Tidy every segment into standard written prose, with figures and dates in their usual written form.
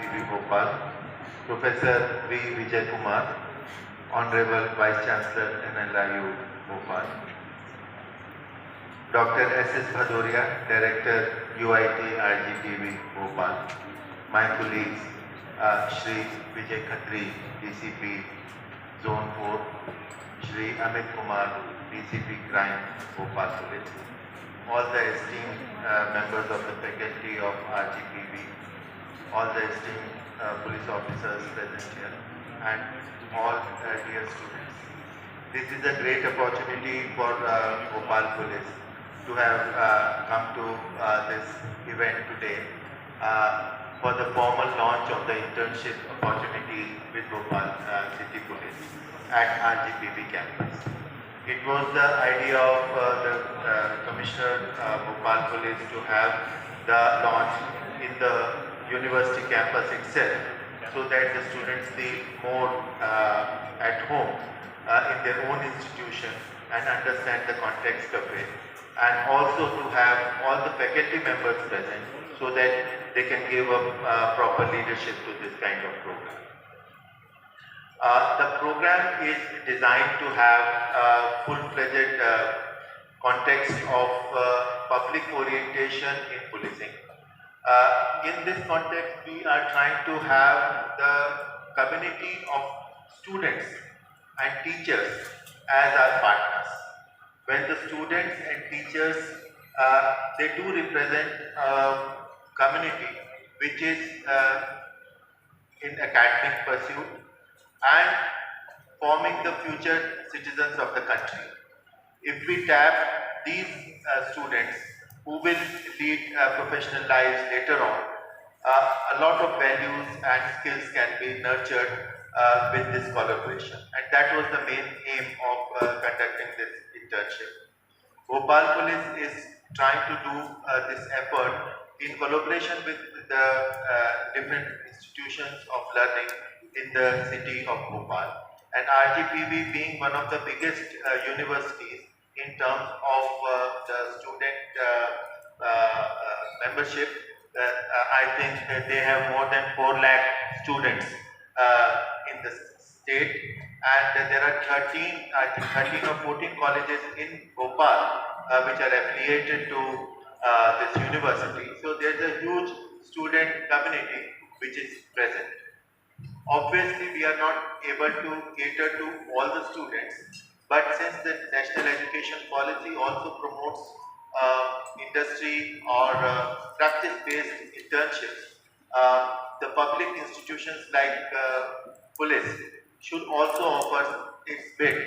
Rgpv Bhopal, Professor V. Vijay Kumar, Honorable Vice Chancellor NLIU Bhopal, Dr. S.S. Bhadoria, Director UIT Rgpv Bhopal, my colleagues Shri Vijay Khatri, DCP Zone 4, Shri Amit Kumar, DCP Crime Bhopal Police, all the esteemed members of the faculty of Rgpv, all the esteemed police officers present here, and all dear students. This is a great opportunity for Bhopal Police to have come to this event today for the formal launch of the internship opportunity with Bhopal City Police at Rgpv campus. It was the idea of the Commissioner Bhopal Police to have the launch in the university campus itself, so that the students feel more at home in their own institution and understand the context of it, and also to have all the faculty members present so that they can give a proper leadership to this kind of program. The program is designed to have a full-fledged context of public orientation in policing. In this context, we are trying to have the community of students and teachers as our partners. When the students and teachers, they do represent a community which is in academic pursuit and forming the future citizens of the country. If we tap these students who will lead professional lives later on, a lot of values and skills can be nurtured with this collaboration, and that was the main aim of conducting this internship. Bhopal Police is trying to do this effort in collaboration with the different institutions of learning in the city of Bhopal, and Rgpv being one of the biggest universities in terms of the student membership. I think that they have more than 4 lakh students in the state, and there are 13 or 14 colleges in Bhopal which are affiliated to this university. So there is a huge student community which is present. Obviously, we are not able to cater to all the students, but since the National Education Policy also promotes industry or practice-based internships, the public institutions like police should also offer its bid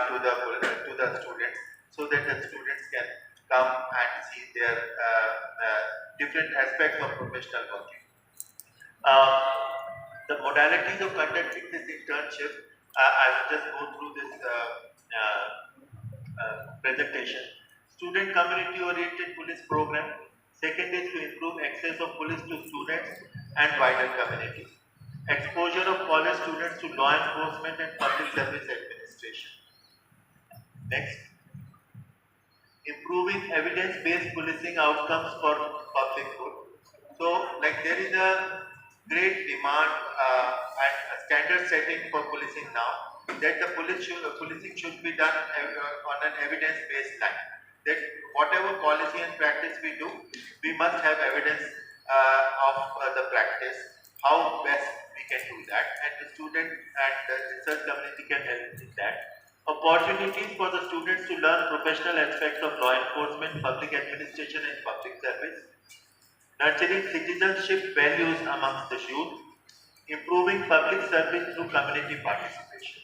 to the students, so that the students can come and see their different aspects of professional working. The modalities of conducting this internship, I will just go through this presentation. Student community oriented police program. Second is to improve access of police to students and wider community. Exposure of college students to law enforcement and public service administration. Next. Improving evidence-based policing outcomes for public good. So, like, there is a great demand and a standard setting for policing now, that the policing should be done on an evidence-based line. That whatever policy and practice we do, we must have evidence of the practice, how best we can do that, and the student and the research community can help in that. Opportunities for the students to learn professional aspects of law enforcement, public administration and public service. Nurturing citizenship values amongst the youth. Improving public service through community participation.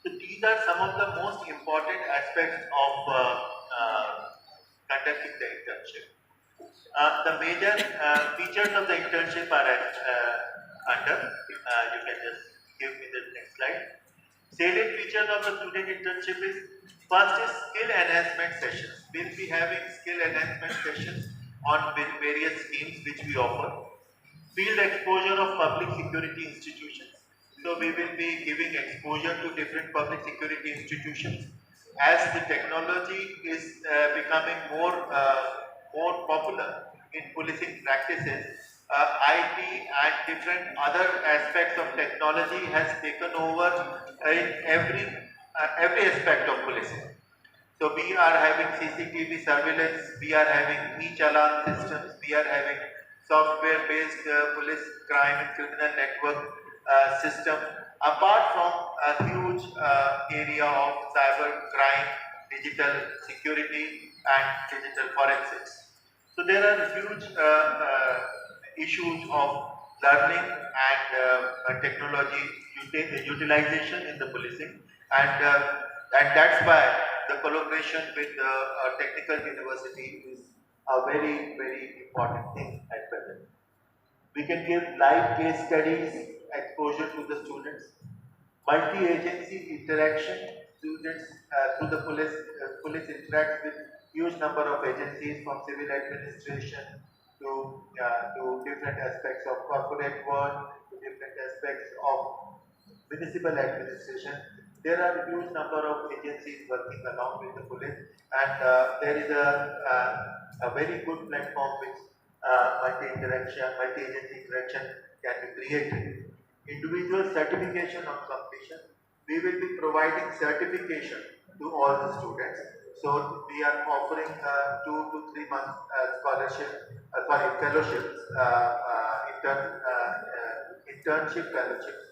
So these are some of the most important aspects of conducting the internship. The major features of the internship are under. You can just give me the next slide. Salient features of the student internship is, first is skill enhancement sessions. We will be having skill enhancement sessions on various schemes which we offer. Field exposure of public security institutions. So we will be giving exposure to different public security institutions. As the technology is becoming more popular in policing practices, IT and different other aspects of technology has taken over in every aspect of policing. So we are having CCTV surveillance, we are having e-challan systems, we are having software-based police crime and criminal network system. Apart from a huge area of cyber crime, digital security and digital forensics. So there are huge issues of learning and technology utilization in the policing, and that's why the collaboration with technical university is a very important thing at present. We can give live case studies, exposure to the students, multi-agency interaction. Students through the police interact with huge number of agencies, from civil administration to different aspects of corporate world, to different aspects of municipal administration. There are a huge number of agencies working along with the police, and there is a very good platform which multi-agency interaction can be created. Individual certification of completion. We will be providing certification to all the students. So we are offering 2 to 3 months fellowships, internship fellowships,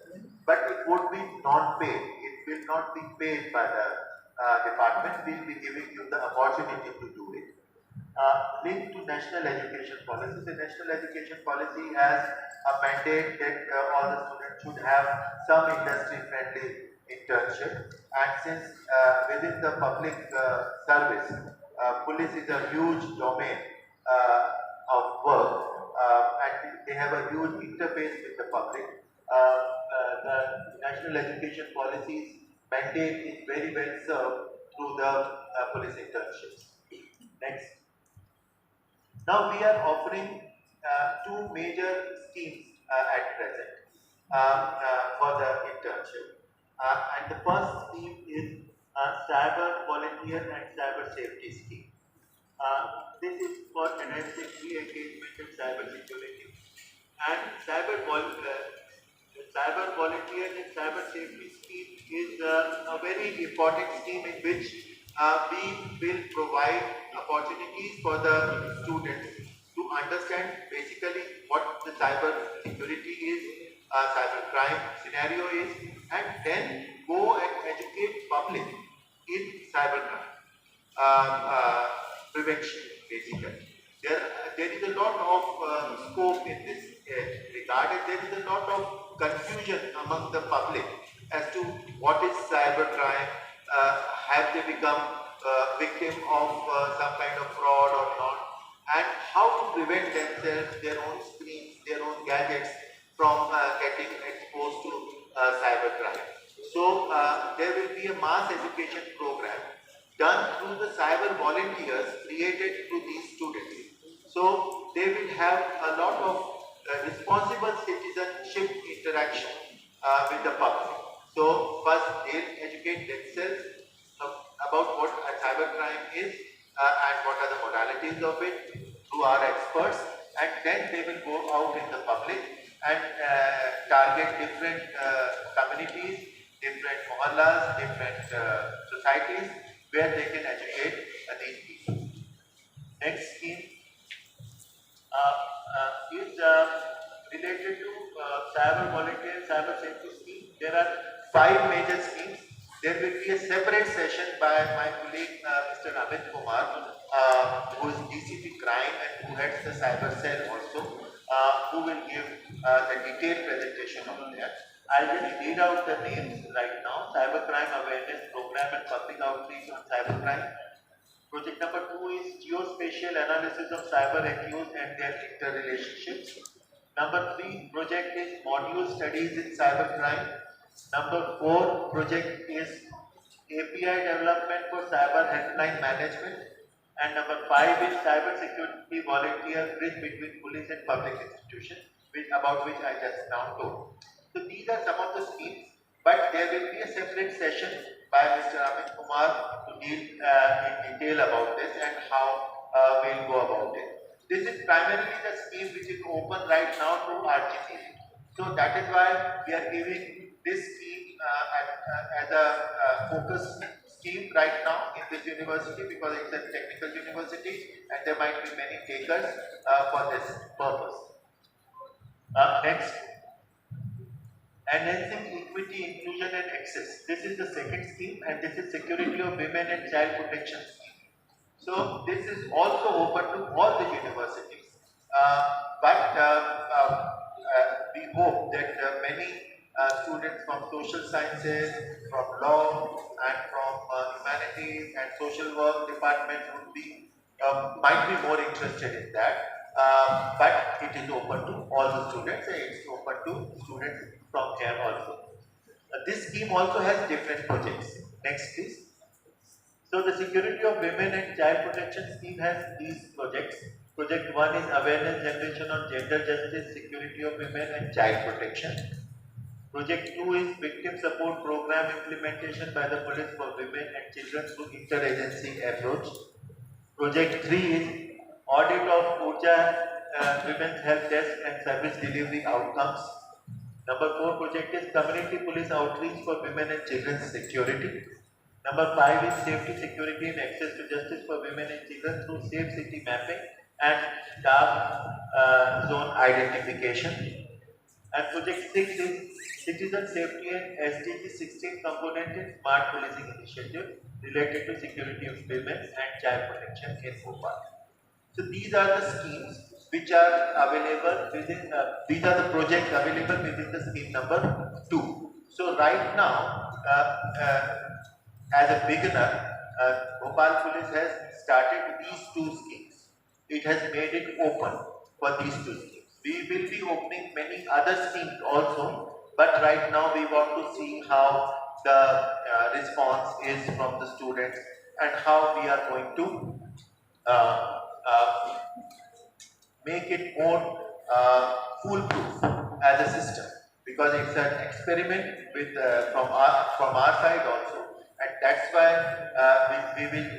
but it would be non-paid. It will not be paid by the department. We will be giving you the opportunity to do it. Linked to national education policy. The national education policy has a mandate that all the students should have some industry-friendly internship. And since within the public service, police is a huge domain of work, and they have a huge interface with the public. The national education policy's mandate is very well served through the police internships. Next. Now we are offering two major schemes at present for the internship. And the first scheme is Cyber Volunteer and Cyber Safety Scheme. This is for enhancing re-engagement in cyber security. And Cyber Volunteer and Cyber Safety Scheme is a very important scheme in which we will provide opportunities for the students to understand basically what the cyber security is, cyber crime scenario is, and then go and educate public in cyber crime prevention basically. There is a lot of scope in this regard, and there is a lot of confusion among the public as to what is cyber crime. Have they become victim of some kind of fraud or not, and how to prevent themselves, their own screens, their own gadgets from getting exposed to cyber crime. So there will be a mass education program done through the cyber volunteers created through these students. So they will have a lot of responsible citizenship interaction with the public. So first they'll educate themselves about what a cyber crime is and what are the modalities of it through our experts, and then they will go out in the public and target different communities, different mohallas, different societies where they can educate these people. Next scheme is related to cyber volunteer, cyber safety scheme. There are 5 major schemes. There will be a separate session by my colleague Mr. Amit Kumar, who is DCP Crime and who heads the cyber cell also, who will give the detailed presentation on that. I'll just read out the names right now. Cybercrime Awareness Program and Public Outreach on Cybercrime. Project number 2 is Geospatial Analysis of Cyber Accused and their interrelationships. Number 3 project is Module Studies in Cybercrime. Number 4 project is API Development for Cyber Helpline Management. And number 5 is Cyber Security Volunteer Bridge between Police and Public Institutions, about which I just now told. So these are some of the schemes, but there will be a separate session by Mr. Amit Kumar to deal in detail about this and how we'll go about it. This is primarily the scheme which is open right now to Rgpv. So that is why we are giving this scheme as a focus scheme right now in this university, because it's a technical university and there might be many takers for this purpose. Next, enhancing equity, inclusion and access. This is the second scheme, and this is security of women and child protection scheme. So this is also open to all the universities, but we hope that many students from social sciences, from law and from humanities and social work departments would be might be more interested in that. But it is open to all the students, and it's open to students from here also. This scheme also has different projects. Next, please. So the security of women and child protection scheme has these projects. Project 1 is awareness generation on gender justice, security of women and child protection. Project 2 is victim support program implementation by the police for women and children through interagency approach. Project 3 is audit of Urja women's health desk and service delivery outcomes. Number 4 project is community police outreach for women and children's security. Number 5 is safety, security and access to justice for women and children through safe city mapping and dark zone identification. And project 6 is citizen safety and SDG 16 component in smart policing initiative related to security of women and child protection in Bhopal. So these are the schemes which are available within, these are the projects available within the scheme number 2. So right now, as a beginner, Bhopal Police has started these 2 schemes. It has made it open for these 2 schemes. We will be opening many other schemes also, but right now we want to see how the response is from the students and how we are going to make it more foolproof as a system, because it's an experiment with from our side also, and that's why we will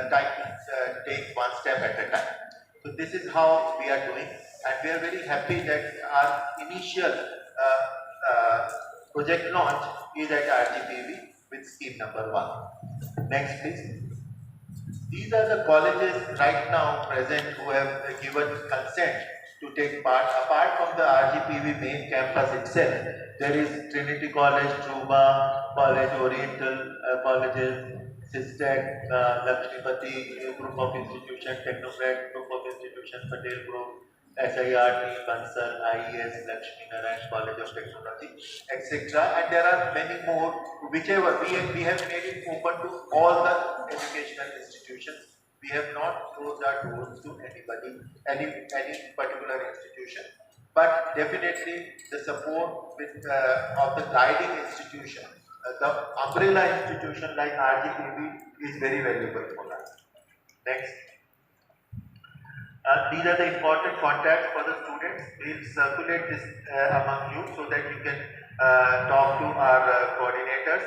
try to take one step at a time. So this is how we are doing, and we are very happy that our initial project launch is at Rgpv with scheme number 1. Next, please. These are the colleges right now present who have given consent to take part. Apart from the Rgpv main campus itself, there is Trinity College, Truba College, Oriental Colleges, Sistek, Lakshmipati Group of Institutions, Technocrat Group of Institutions, Patel Group, SIRT, Bansal, IES, Lakshmi Narayan College of Technology, etc. And there are many more, whichever we have made it open to all the educational institutions. We have not closed our doors to anybody, any particular institution. But definitely the support with, of the guiding institution, the umbrella institution like Rgpv is very valuable for us. Next. These are the important contacts for the students. We will circulate this among you so that you can talk to our coordinators.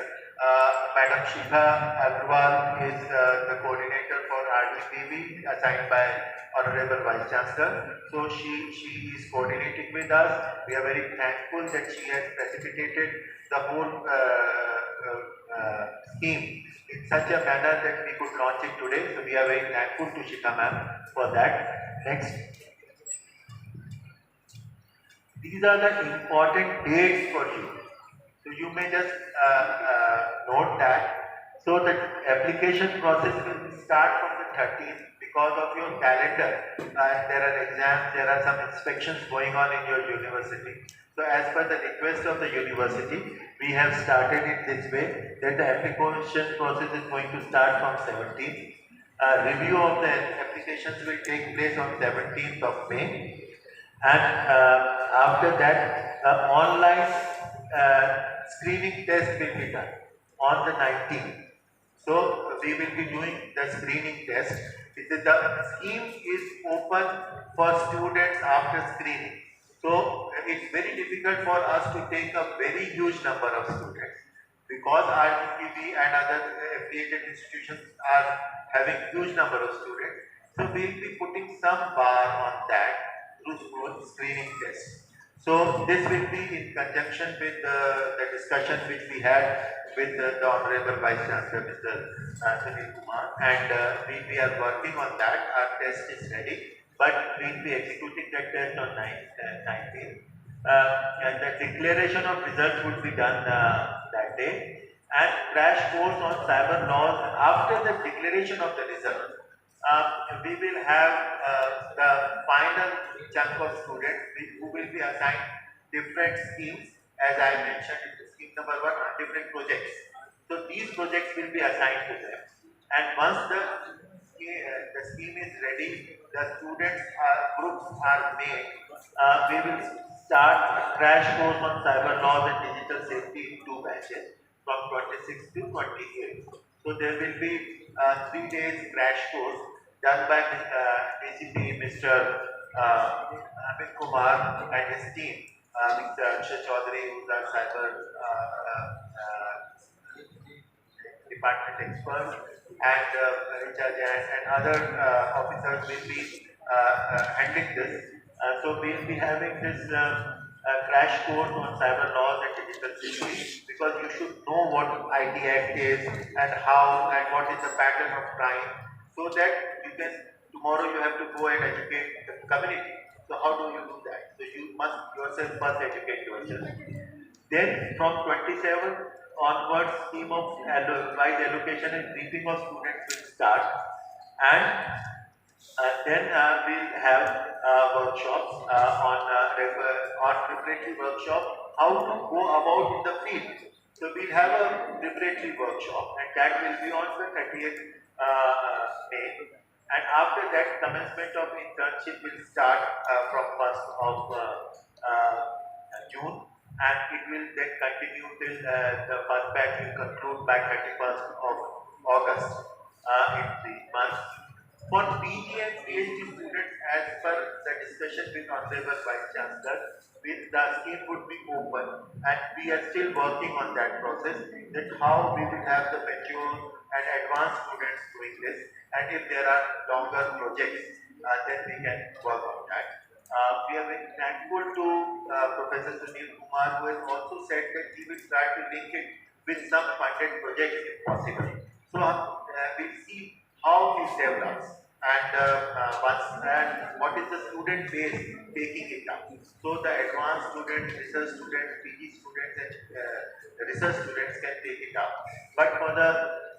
Madam Shikha Agrawal is the coordinator for Rgpv assigned by Honorable Vice Chancellor. So she is coordinating with us. We are very thankful that she has precipitated the whole scheme in such a manner that we could launch it today. So we are very thankful to Shikha ma'am for that. Next. These are the important dates for you. So you may just note that. So the application process will start from the 13th because of your calendar. There are exams, there are some inspections going on in your university. So as per the request of the university, we have started it this way that the application process is going to start from 17th. Review of the applications will take place on 17th of May, and after that online screening test will be done on the 19th. So we will be doing the screening test. The scheme is open for students after screening. So it's very difficult for us to take a very huge number of students, because Rgpv and other affiliated institutions are having huge number of students. So we'll be putting some bar on that through screening test. So this will be in conjunction with the discussion which we had with the Honorable Vice Chancellor, Mr. Sunil Kumar, and we are working on that. Our test is ready, but we'll be executing that test on 19th. And the declaration of results would be done that day, and crash course on cyber laws after the declaration of the result. We will have the final chunk of students who will be assigned different schemes, as I mentioned in the scheme number 1, on different projects. So these projects will be assigned to them, and once the scheme is ready, the students groups are made. We will start crash course on cyber laws and digital safety in 2 batches from 26 to 28. So there will be 3 days crash course done by DCP Mr. Amit Kumar and his team, Mr. Akshay Chaudhary, who is our cyber department experts, and Richa Jain and other officers will be handling this. So we will be having this crash course on cyber laws and digital safety, because you should know what IT Act is and how and what is the pattern of crime, so that you can, tomorrow you have to go and educate the community. So how do you do that? So you must yourself first educate yourself. Then from 27 onwards, scheme of wise allocation and briefing of students will start, and then we'll have workshops on preparatory workshop, how to go about in the field. So we'll have a preparatory workshop, and that will be on the 30th May. And after that, commencement of internship will start from 1st of June, and it will then continue till the first batch will conclude by 31st of August in 3 months. For PG and PhD students, as per the discussion with Honorable Vice Chancellor, the scheme would be open, and we are still working on that process, that how we will have the mature and advanced students doing this, and if there are longer projects, then we can work on that. We are very thankful to Professor Sunil Kumar, who has also said that he will try to link it with some funded projects if possible. So we'll see how it develops, and what is the student base taking it up. So the advanced students, research students, PG students, and research students can take it up. But for the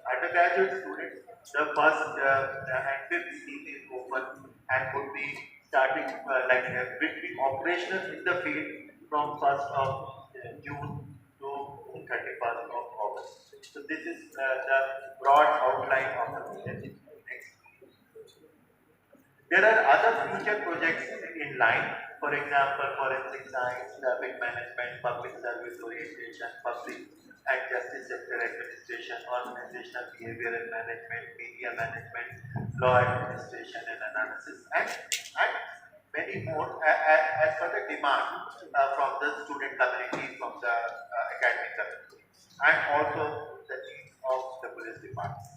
undergraduate students, the first and fifth scheme is open and would be starting will be operational in the field from 1st of June to 31st of August. So this is the broad outline of the project. Next. There are other future projects in line. For example, forensic science, traffic management, public service orientation, public and justice sector administration, organizational behavior and management, media management, law administration and analysis, and many more as per the demand from the student community, from the academic community, and also the needs of the police department.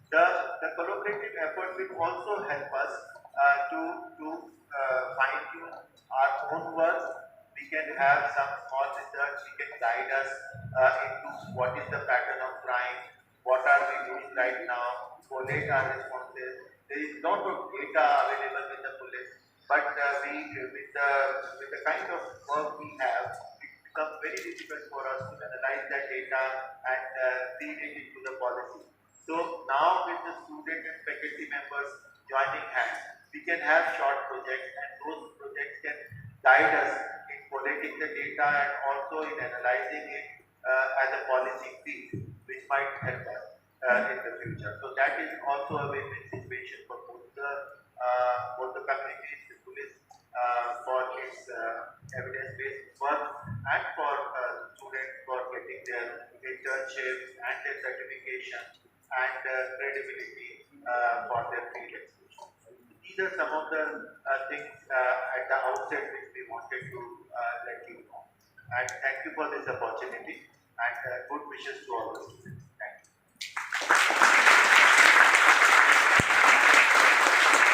The collaborative effort will also help us to fine tune our own work. We can have some small research, we can guide us into what is the pattern of crime, what are we doing right now, collate our responses. There is lot of data available with the police, but with the kind of work we have, it becomes very difficult for us to analyze that data and feed it into the policy. So now with the student and faculty members joining hands, we can have short projects, and those projects can guide us in collating the data and also in analyzing it as a policy piece, which might help us in the future. So that is also a win-win situation for both the communities, the police, for its evidence-based work, and for students for getting their internships and their certification and credibility for their field exposure. These are some of the things at the outset which we wanted to let you know. And thank you for this opportunity, and good wishes to all of you.